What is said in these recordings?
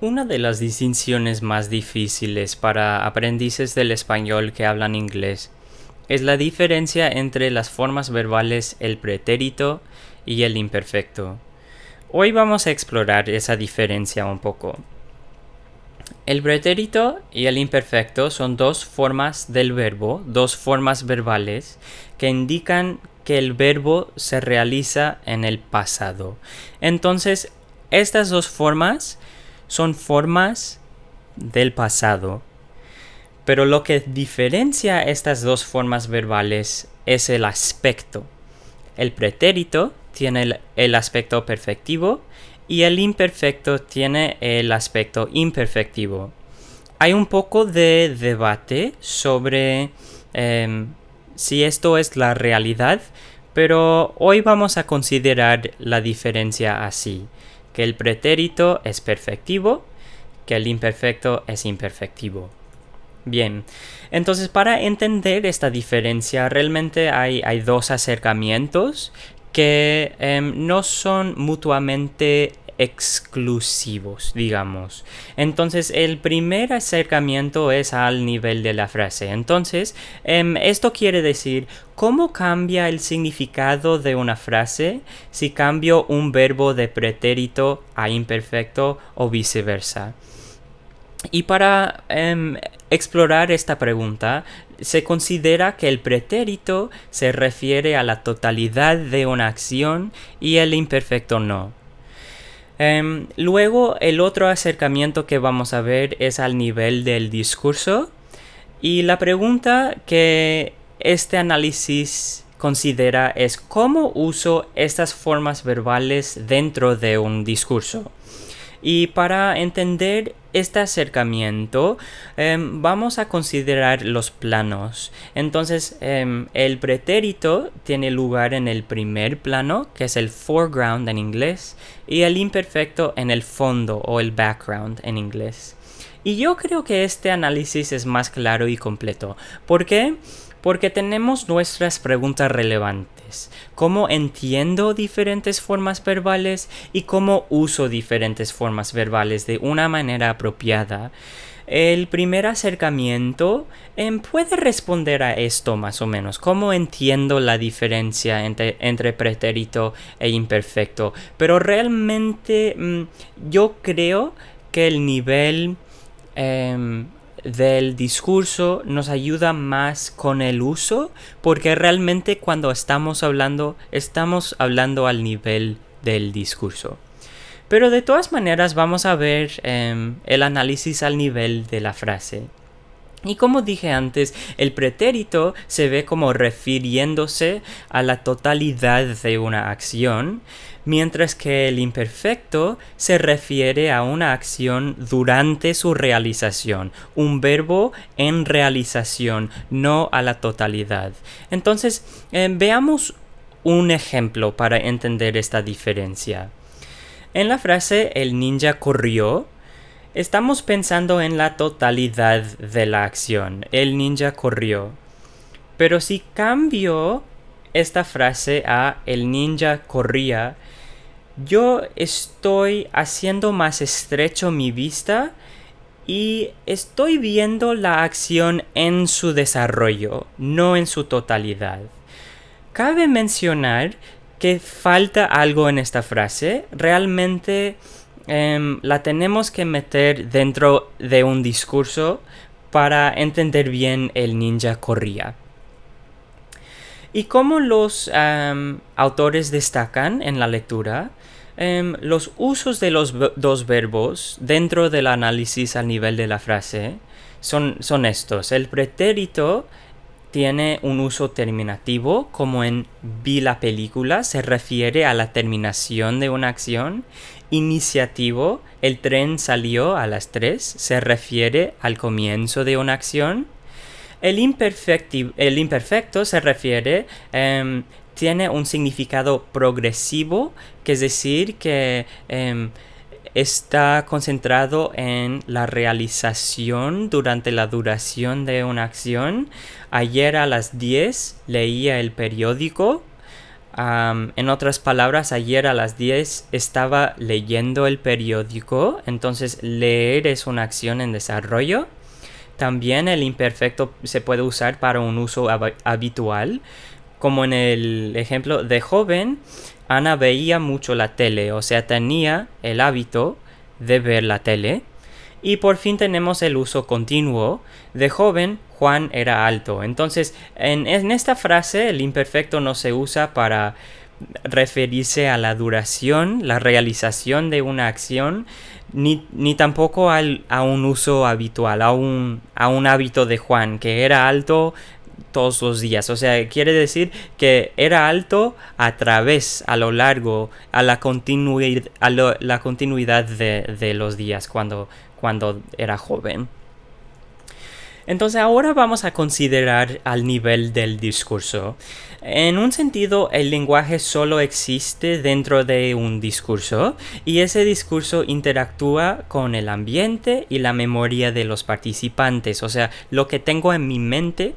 Una de las distinciones más difíciles para aprendices del español que hablan inglés es la diferencia entre las formas verbales el pretérito y el imperfecto. Hoy vamos a explorar esa diferencia un poco. El pretérito y el imperfecto son dos formas del verbo, dos formas verbales que indican que el verbo se realiza en el pasado. Entonces, estas dos formas son formas del pasado. Pero lo que diferencia estas dos formas verbales es el aspecto. El pretérito tiene el aspecto perfectivo y el imperfecto tiene el aspecto imperfectivo. Hay un poco de debate sobre si esto es la realidad, pero hoy vamos a considerar la diferencia así, que el pretérito es perfectivo, que el imperfecto es imperfectivo. Bien, entonces para entender esta diferencia realmente hay dos acercamientos que no son mutuamente exclusivos, digamos. Entonces el primer acercamiento es al nivel de la frase. Entonces esto quiere decir cómo cambia el significado de una frase si cambio un verbo de pretérito a imperfecto o viceversa. Y para explorar esta pregunta, se considera que el pretérito se refiere a la totalidad de una acción y el imperfecto no. Luego, el otro acercamiento que vamos a ver es al nivel del discurso. Y la pregunta que este análisis considera es cómo uso estas formas verbales dentro de un discurso. Y para entender este acercamiento, vamos a considerar los planos. Entonces, el pretérito tiene lugar en el primer plano, que es el foreground en inglés, y el imperfecto en el fondo o el background en inglés. Y yo creo que este análisis es más claro y completo. ¿Por qué? Porque tenemos nuestras preguntas relevantes. ¿Cómo entiendo diferentes formas verbales y cómo uso diferentes formas verbales de una manera apropiada? El primer acercamiento puede responder a esto más o menos. ¿Cómo entiendo la diferencia entre pretérito e imperfecto? Pero realmente yo creo que el nivel del discurso nos ayuda más con el uso, porque realmente cuando estamos hablando al nivel del discurso. Pero de todas maneras vamos a ver el análisis al nivel de la frase. Y como dije antes, el pretérito se ve como refiriéndose a la totalidad de una acción, mientras que el imperfecto se refiere a una acción durante su realización, un verbo en realización, no a la totalidad. Entonces, veamos un ejemplo para entender esta diferencia. En la frase "el ninja corrió", estamos pensando en la totalidad de la acción. El ninja corrió. Pero si cambio esta frase a "el ninja corría", yo estoy haciendo más estrecho mi vista y estoy viendo la acción en su desarrollo, no en su totalidad. Cabe mencionar que falta algo en esta frase. Realmente la tenemos que meter dentro de un discurso para entender bien el ninja corría. Y como los autores destacan en la lectura, los usos de los dos verbos dentro del análisis al nivel de la frase son estos. El pretérito tiene un uso terminativo, como en "vi la película", se refiere a la terminación de una acción. Iniciativo, "el tren salió a las 3", se refiere al comienzo de una acción. El imperfecto se refiere, tiene un significado progresivo, que es decir, que está concentrado en la realización durante la duración de una acción. Ayer a las 10 leía el periódico. En otras palabras, ayer a las 10 estaba leyendo el periódico, entonces leer es una acción en desarrollo. También el imperfecto se puede usar para un uso habitual, como en el ejemplo de joven, Ana veía mucho la tele, o sea, tenía el hábito de ver la tele. Y por fin tenemos el uso continuo. De joven, Juan era alto. Entonces, en esta frase, el imperfecto no se usa para referirse a la duración, la realización de una acción, ni tampoco a un uso habitual, a un hábito de Juan, que era alto todos los días. O sea, quiere decir que era alto a lo largo, a la continuidad de los días cuando era joven. Entonces ahora vamos a considerar al nivel del discurso. En un sentido, el lenguaje solo existe dentro de un discurso y ese discurso interactúa con el ambiente y la memoria de los participantes. O sea, lo que tengo en mi mente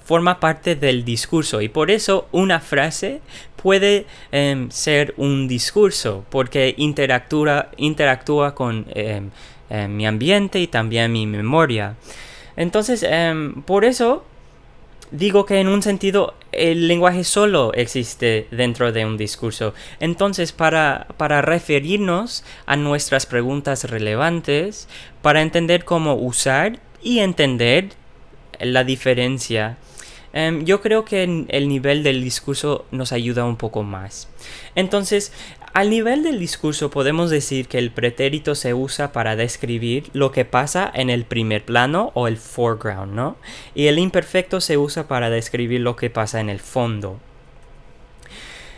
forma parte del discurso y por eso una frase puede ser un discurso porque interactúa con mi ambiente y también mi memoria. Entonces, por eso digo que en un sentido el lenguaje solo existe dentro de un discurso. Entonces, para referirnos a nuestras preguntas relevantes, para entender cómo usar y entender la diferencia, yo creo que el nivel del discurso nos ayuda un poco más. Entonces, al nivel del discurso podemos decir que el pretérito se usa para describir lo que pasa en el primer plano o el foreground, ¿no? Y el imperfecto se usa para describir lo que pasa en el fondo.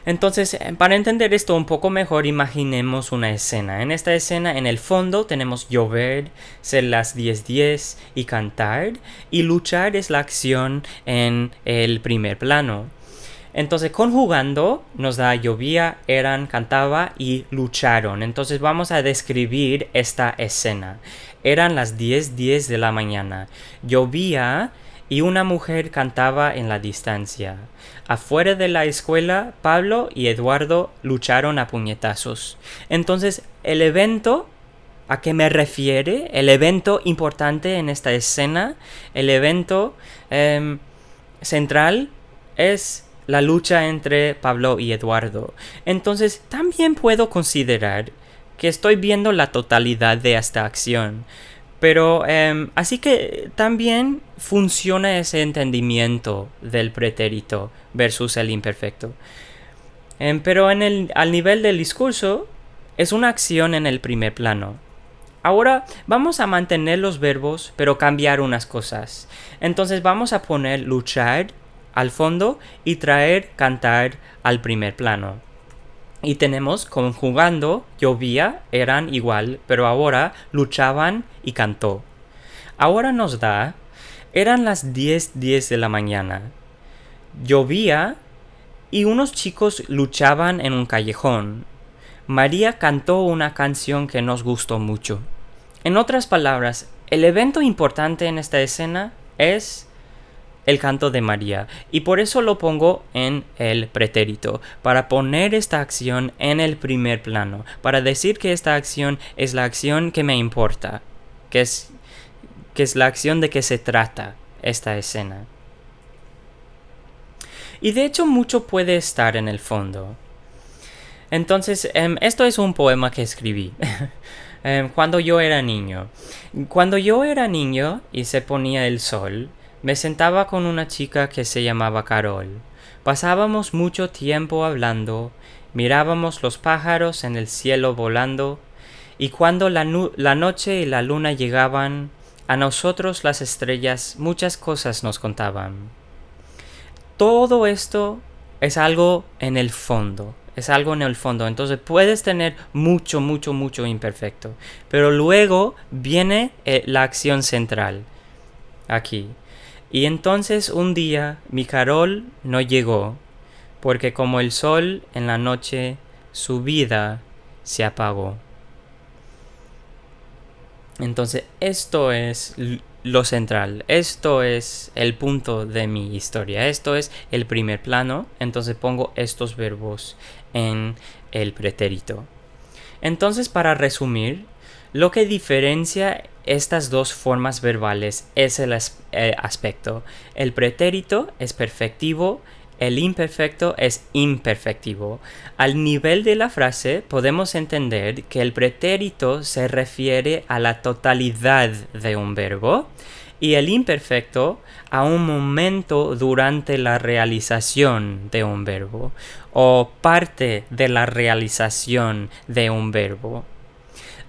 Entonces, para entender esto un poco mejor, imaginemos una escena. En esta escena, en el fondo, tenemos llover, ser las 10:10 y cantar. Y luchar es la acción en el primer plano. Entonces, conjugando, nos da llovía, eran, cantaba y lucharon. Entonces, vamos a describir esta escena. Eran las 10:10 de la mañana. Llovía y una mujer cantaba en la distancia. Afuera de la escuela, Pablo y Eduardo lucharon a puñetazos. Entonces, el evento a qué me refiere, el evento importante en esta escena, el evento central es la lucha entre Pablo y Eduardo. Entonces, también puedo considerar que estoy viendo la totalidad de esta acción. Pero así que también funciona ese entendimiento del pretérito versus el imperfecto. Pero al nivel del discurso es una acción en el primer plano. Ahora vamos a mantener los verbos pero cambiar unas cosas. Entonces vamos a poner luchar al fondo y traer cantar al primer plano. Y tenemos conjugando, llovía, eran igual, pero ahora luchaban y cantó. Ahora nos da, eran las 10:10 de la mañana. Llovía y unos chicos luchaban en un callejón. María cantó una canción que nos gustó mucho. En otras palabras, el evento importante en esta escena es el canto de María, y por eso lo pongo en el pretérito, para poner esta acción en el primer plano, para decir que esta acción es la acción que me importa, que es la acción de que se trata esta escena. Y de hecho mucho puede estar en el fondo. Entonces, esto es un poema que escribí cuando yo era niño. Cuando yo era niño y se ponía el sol, me sentaba con una chica que se llamaba Carol. Pasábamos mucho tiempo hablando, mirábamos los pájaros en el cielo volando, y cuando la noche y la luna llegaban, a nosotros las estrellas muchas cosas nos contaban. Todo esto es algo en el fondo. Entonces puedes tener mucho imperfecto. Pero luego viene la acción central. Aquí. Y entonces un día mi Carol no llegó, porque como el sol en la noche, su vida se apagó. Entonces esto es lo central. Esto es el punto de mi historia. Esto es el primer plano. Entonces pongo estos verbos en el pretérito. Entonces, para resumir, lo que diferencia estas dos formas verbales es el aspecto. El pretérito es perfectivo, el imperfecto es imperfectivo. Al nivel de la frase podemos entender que el pretérito se refiere a la totalidad de un verbo y el imperfecto a un momento durante la realización de un verbo o parte de la realización de un verbo.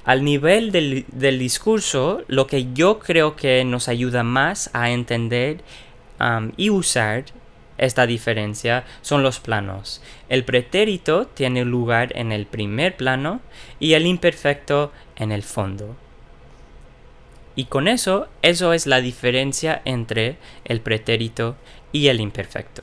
Al nivel del discurso, lo que yo creo que nos ayuda más a entender y usar esta diferencia son los planos. El pretérito tiene lugar en el primer plano y el imperfecto en el fondo. Y con eso es la diferencia entre el pretérito y el imperfecto.